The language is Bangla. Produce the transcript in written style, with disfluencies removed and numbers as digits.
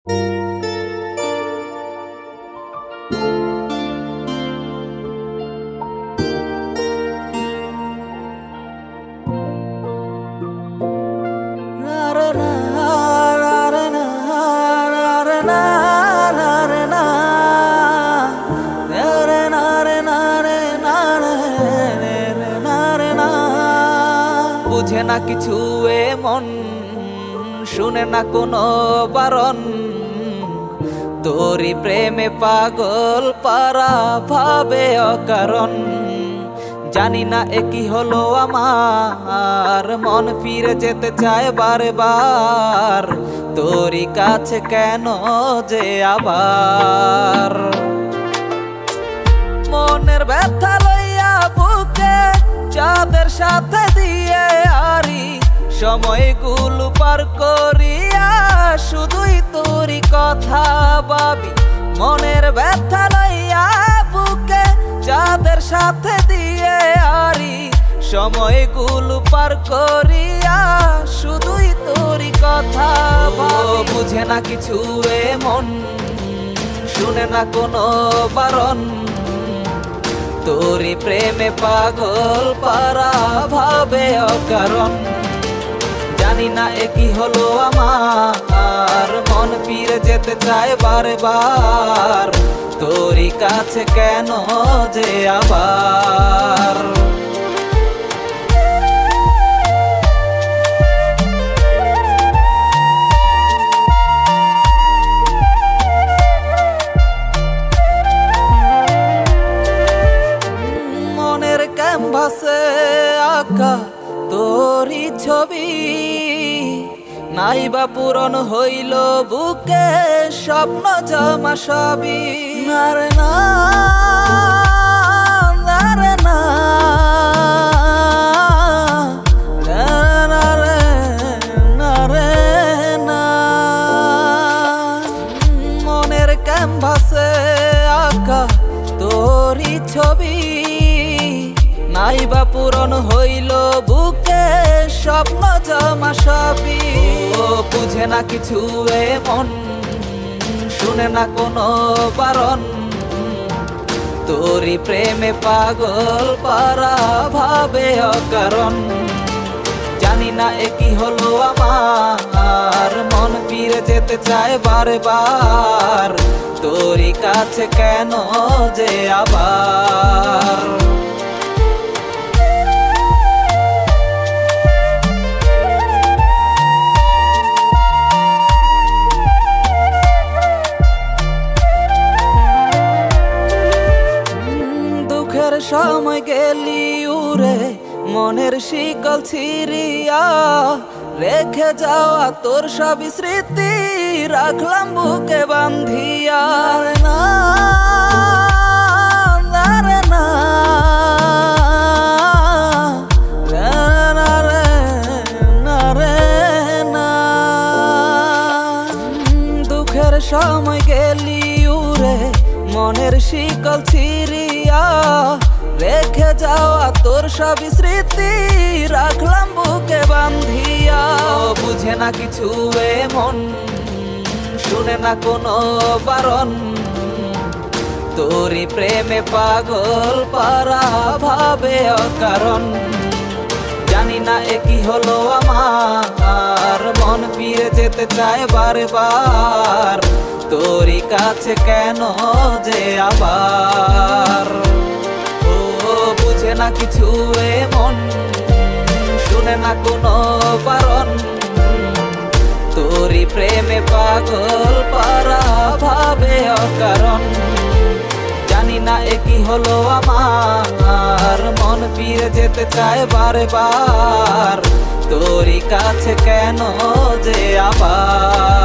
বুঝে না কিছু এ মন, শুনে না কোনো বারণ, তোরি প্রেমে পাগল পারা ভাবে অকারণ। জানি না এ কি হলো আমার, মন ফিরে যেতে চায় বারে বার, তোরি কাছে কেন যে আবার। মনের ব্যথা লইয়া বুকে চাঁদের সাথে দিয়ে আরি, সময়গুলো পার করিয়া শুধুই তোরই কথা ভাবি। মনের ব্যথা লইয়া বুকে চাঁদের সাথে দিয়ে আরি, সময়গুলো পার করিয়া শুধুই তোরই কথা ভাবি। বুঝে না কিছু এ মন, শুনে না কোনো বারণ, তোরি প্রেমে পাগল পারা ভাবে অকারণ। জানি না এ কি হলো আমার, মন ফিরে যেতে চায় বারে বার, তোরি কাছে কেন যে আবার। মনের ক্যানভাসে আঁকা তোরই ছবি, নাইবা পূরণ হইল বুকে স্বপ্ন জমা সবই। নারে না নারে না নারে না, মনের ক্যানভাসে আঁকা তোরই ছবি, নাইবা পূরণ হইল বুকে স্বপ্ন জমা সবই। ও বুঝে না কিছু এ মন, শুনে না কোনো বারণ, তোরি প্রেমে পাগল পারা ভাবে অকারণ। জানি না এ কি হলো আমার, মন ফিরে যেতে চায় বারে বার, তোরি কাছে কেন যে আবার। সময় গেলি উড়ে মনের শিকল ছিড়িয়া, রেখে যাওয়া তোর সবই স্মৃতি রাখলাম বুকে বান্ধিয়া। না নারে না নারে না, দুঃখের সময় গেলি উড়ে মনের শিকল ছিড়িয়া, রেখে যাওয়া তোর সবই স্মৃতি রাখলাম বুকে বান্ধিয়া। বুঝে না কিছু এ মন, শুনে না কোনো বারণ, তোরি প্রেমে পাগল পারা ভাবে অকারণ। জানি না এ কি হলো আমার, মন ফিরে যেতে চায় বারে বার, তোরি কাছে কেন যে আবার। বুঝে না কিছু এ মন, শুনে না কোনো বারণ, তোরি প্রেমে পাগল পারা ভাবে অকারণ। জানি না এ কি হলো আমার, মন ফিরে যেতে চায় বারে বার, তোরি কাছে কেন যে আবার।